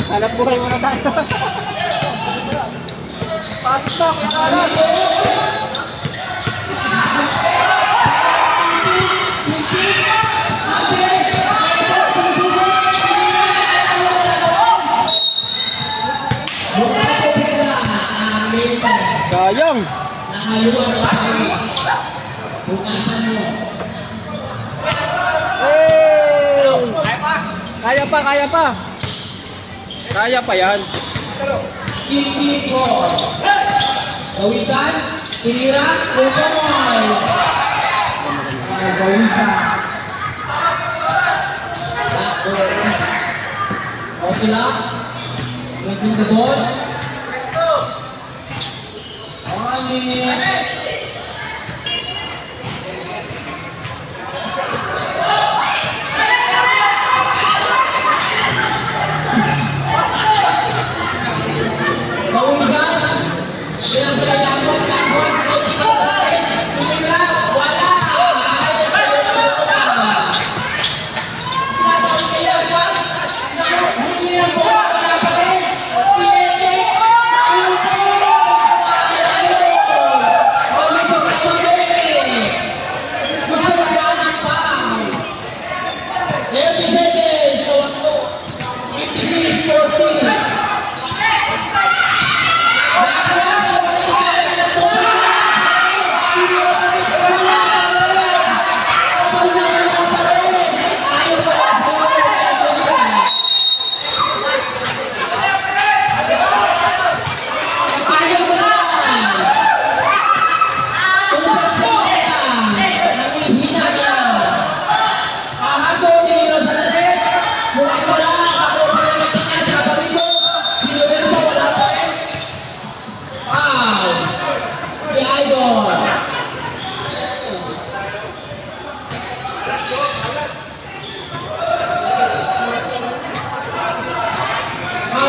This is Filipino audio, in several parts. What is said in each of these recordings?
Hanap buhay muna tayo. Pasok na, kuya Alan. Sayang. Kaya pa, kaya pa. Kaya pa yan. Kiki ko. Kawisan, tinira, Lukoy. Ay, Kawisan. Okay lang. Making the ball.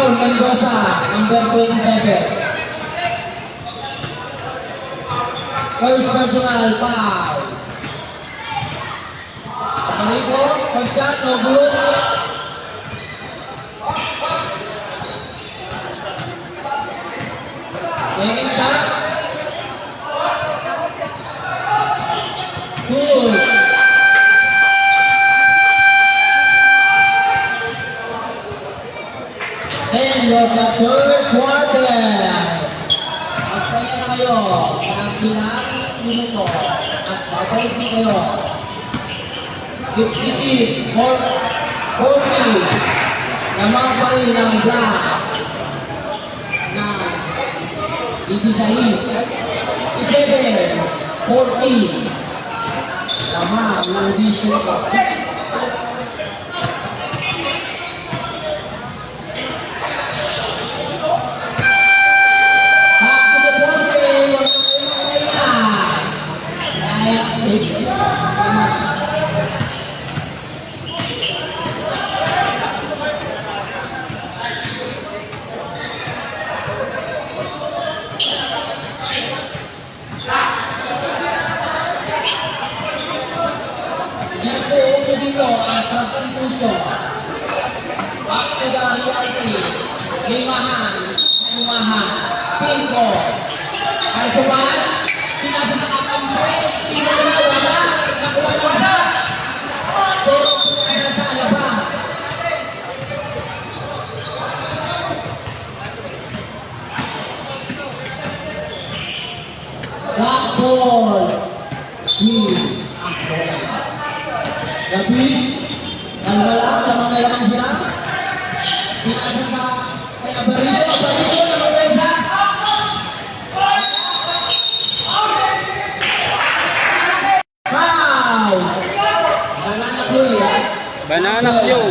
Mendoza, number 27. First personal foul. Marico, first shot, no good. Second shot. Good. End of the third quarter. Magsaya na kayo ng ilang minuto at babalik na kayo. This is 40 naman pa rin ng black na 16, 7, 40 tama ng vision ko. Dito ang Santong Puso. Back to the reality. Limahan, Pinto. Ang suman, pinasa sa kakambre, pinawala, nakuha ng ba. Pero pinasa sa alabas. Black ball. Gabi, wala, lamang sila. Pinasa sa kay Abarito na magwesa. Foul! Banana Q.